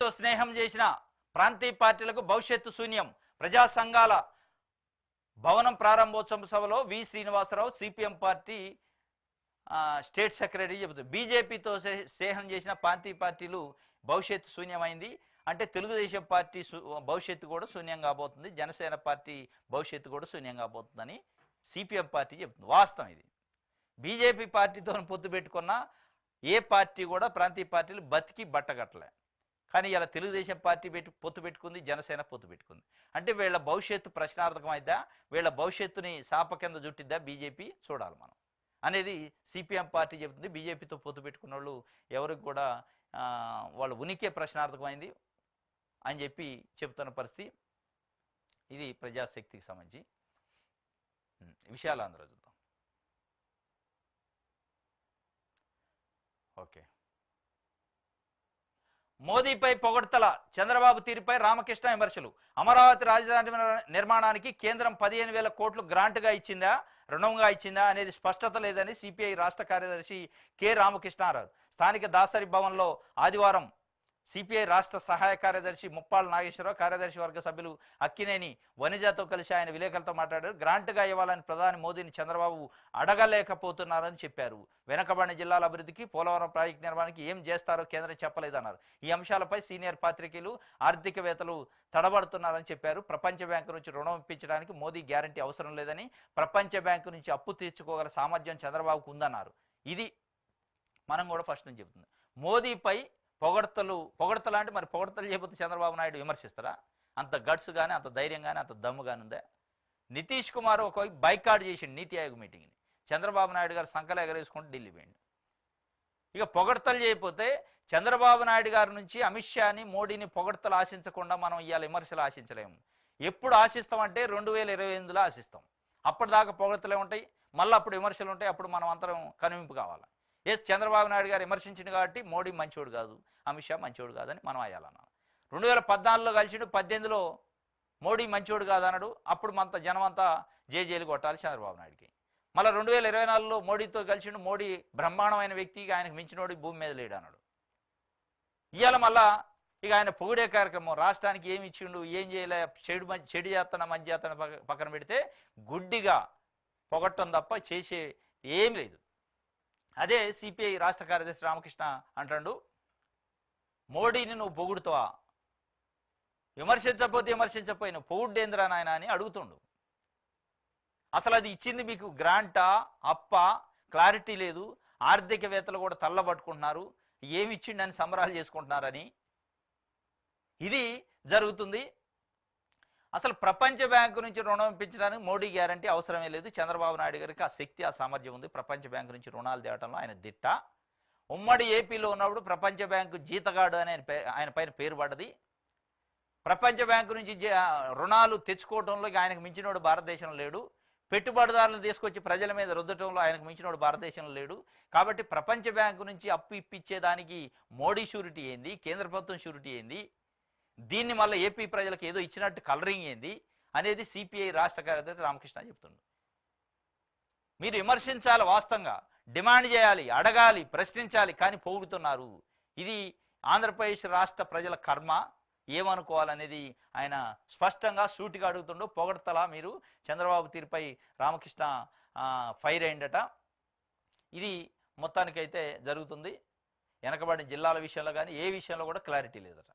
బీజేపీతో స్నేహం చేసిన ప్రాంతీయ పార్టీలకు భవిష్యత్తు శూన్యం. ప్రజా సంఘాల భవనం ప్రారంభోత్సవ సభలో V Srinivasa Rao CPM party state secretary చెబుతుంది. బీజేపీతో స్నేహం చేసిన ప్రాంతీయ పార్టీలు భవిష్యత్తు శూన్యమైంది. అంటే తెలుగుదేశం పార్టీ భవిష్యత్తు కూడా శూన్యం కాబోతుంది, జనసేన పార్టీ భవిష్యత్తు కూడా శూన్యం కాబోతుందని సిపిఎం పార్టీ చెబుతుంది. వాస్తవం ఇది. బీజేపీ పార్టీతో పొత్తు పెట్టుకున్న ఏ పార్టీ కూడా ప్రాంతీయ పార్టీలు బతికి బట్టగట్టలే. కానీ ఇలా తెలుగుదేశం పార్టీ పొత్తు పెట్టుకుంది, జనసేన పొత్తు పెట్టుకుంది. అంటే వీళ్ళ భవిష్యత్తు ప్రశ్నార్థకం అయిద్దా, వీళ్ళ భవిష్యత్తుని శాప కింద జుట్టిద్దా బీజేపీ చూడాలి మనం అనేది సిపిఎం పార్టీ చెబుతుంది. బీజేపీతో పొత్తు పెట్టుకున్న వాళ్ళు ఎవరికి కూడా వాళ్ళ ఉనికే ప్రశ్నార్థకమైంది అని చెప్పి చెబుతున్న పరిస్థితి. ఇది ప్రజాశక్తికి సంబంధించి విషయాలు అందరూ చూద్దాం. ఓకే. మోదీపై పొగడ్తల, చంద్రబాబు తీరుపై రామకృష్ణ విమర్శలు. అమరావతి రాజధాని నిర్మాణానికి కేంద్రం 15,000 కోట్లు గ్రాంట్గా ఇచ్చిందా, రుణంగా ఇచ్చిందా అనేది స్పష్టత లేదని సిపిఐ రాష్ట్ర కార్యదర్శి కె రామకృష్ణ అన్నారు. స్థానిక దాసరి భవన్లో ఆదివారం సిపిఐ రాష్ట్ర సహాయ కార్యదర్శి ముప్పాళ్ళ నాగేశ్వరరావు, కార్యదర్శి వర్గ సభ్యులు అక్కినేని వనిజతో కలిసి ఆయన విలేకరులతో మాట్లాడారు. గ్రాంట్గా ఇవ్వాలని ప్రధాని మోదీని చంద్రబాబు అడగలేకపోతున్నారని చెప్పారు. వెనకబడిన జిల్లాల అభివృద్ధికి, పోలవరం ప్రాజెక్టు నిర్మాణానికి ఏం చేస్తారో కేంద్రం చెప్పలేదన్నారు. ఈ అంశాలపై సీనియర్ పాత్రికేయులు, ఆర్థికవేత్తలు తడబడుతున్నారని చెప్పారు. ప్రపంచ బ్యాంకు నుంచి రుణం ఇప్పించడానికి మోదీ గ్యారంటీ అవసరం లేదని, ప్రపంచ బ్యాంకు నుంచి అప్పు తీర్చుకోగల సామర్థ్యం చంద్రబాబుకు ఉందన్నారు. ఇది మనం కూడా ఫస్ట్ నుంచి చెబుతుంది. మోదీపై పొగడ్తలు అంటే మరి పొగడ్తలు చేయకపోతే చంద్రబాబు నాయుడు విమర్శిస్తారా? అంత గట్స్ కానీ, అంత ధైర్యం కానీ, అంత దమ్ము కానీ ఉందా? నితీష్ కుమార్ ఒక బైకాట్ చేసిండు నీతి ఆయోగ్ మీటింగ్ని. చంద్రబాబు నాయుడు గారు సంకలు ఎగరేసుకుంటూ ఢిల్లీ పోయిండు. ఇక పొగడ్తలు చేయకపోతే చంద్రబాబు నాయుడు గారి నుంచి అమిత్ షాని, మోడీని పొగడ్తలు ఆశించకుండా మనం ఇవాళ విమర్శలు ఆశించలేము. ఎప్పుడు ఆశిస్తామంటే 2028లో ఆశిస్తాం. అప్పటిదాకా పొగడ్తలే ఉంటాయి, మళ్ళీ అప్పుడు విమర్శలు ఉంటాయి. అప్పుడు మనం అందరం కనువింపు కావాలి. చంద్రబాబు నాయుడు గారు విమర్శించింది కాబట్టి మోడీ మంచోడు కాదు, అమిత్ షా మంచోడు కాదని మనం అయ్యాలన్నాను. 2014లో కలిసిండు, 18లో మోడీ మంచోడు కాదన్నాడు. అప్పుడు మన జనమంతా జైలు కొట్టాలి చంద్రబాబు నాయుడికి. మళ్ళీ 2024లో మోడీతో కలిసిండు, మోడీ బ్రహ్మాండమైన వ్యక్తికి ఆయనకు మించినోడి భూమి మీద లేడు అన్నాడు. ఇవాళ మళ్ళా ఇక ఆయన పొగిడే కార్యక్రమం, రాష్ట్రానికి ఏమి ఇచ్చిండు, ఏం చేయలే, చెడు చేస్తాన మంచి చేస్తాన పక్కన పెడితే గుడ్డిగా పొగట్టం తప్ప చేసే ఏం లేదు. అదే సిపిఐ రాష్ట్ర కార్యదర్శి రామకృష్ణ అంటాడు, మోడీని నువ్వు పొగుడుతావా, విమర్శించకపోయినా పొగుడ్డేంద్రా నాయన అని అడుగుతుండు. అసలు అది ఇచ్చింది మీకు గ్రాంటా, అప్ప, క్లారిటీ లేదు. ఆర్థికవేత్తలు కూడా తల్లబట్టుకుంటున్నారు, ఏమి ఇచ్చిండని సంబరాలు చేసుకుంటున్నారని. ఇది జరుగుతుంది. అసలు ప్రపంచ బ్యాంకు నుంచి రుణం ఇప్పించడానికి మోడీ గ్యారంటీ అవసరమే లేదు. చంద్రబాబు నాయుడు గారికి ఆ శక్తి, ఆ సామర్థ్యం ఉంది. ప్రపంచ బ్యాంకు నుంచి రుణాలు తేవడంలో ఆయన దిట్ట. ఉమ్మడి ఏపీలో ఉన్నప్పుడు ప్రపంచ బ్యాంకు జీతగాడు అని ఆయన పైన పేరు పడ్డది. ప్రపంచ బ్యాంకు నుంచి రుణాలు తెచ్చుకోవడంలో ఆయనకు మించినోడు భారతదేశంలో లేడు. పెట్టుబడిదారులను తీసుకొచ్చి ప్రజల మీద రుద్దటంలో ఆయనకు మించినోడు భారతదేశంలో లేడు. కాబట్టి ప్రపంచ బ్యాంకు నుంచి అప్పు ఇప్పించేదానికి మోడీ షూరిటీ ఏంది, కేంద్ర ప్రభుత్వం షూరిటీ ఏంది, దీన్ని మళ్ళీ ఏపీ ప్రజలకు ఏదో ఇచ్చినట్టు కలరింగ్ ఏంది అనేది సిపిఐ రాష్ట్ర కార్యదర్శి రామకృష్ణ చెప్తుండు. మీరు విమర్శించాలి, వాస్తవంగా డిమాండ్ చేయాలి, అడగాలి, ప్రశ్నించాలి, కానీ పొగుడుతున్నారు. ఇది ఆంధ్రప్రదేశ్ రాష్ట్ర ప్రజల కర్మ, ఏమనుకోవాలనేది ఆయన స్పష్టంగా సూటిగా అడుగుతుండో. పొగడతలా మీరు చంద్రబాబు తీరుపై రామకృష్ణ ఫైర్ అయిందట. ఇది మొత్తానికైతే జరుగుతుంది. వెనకబడిన జిల్లాల విషయంలో కానీ ఏ విషయంలో కూడా క్లారిటీ లేదట.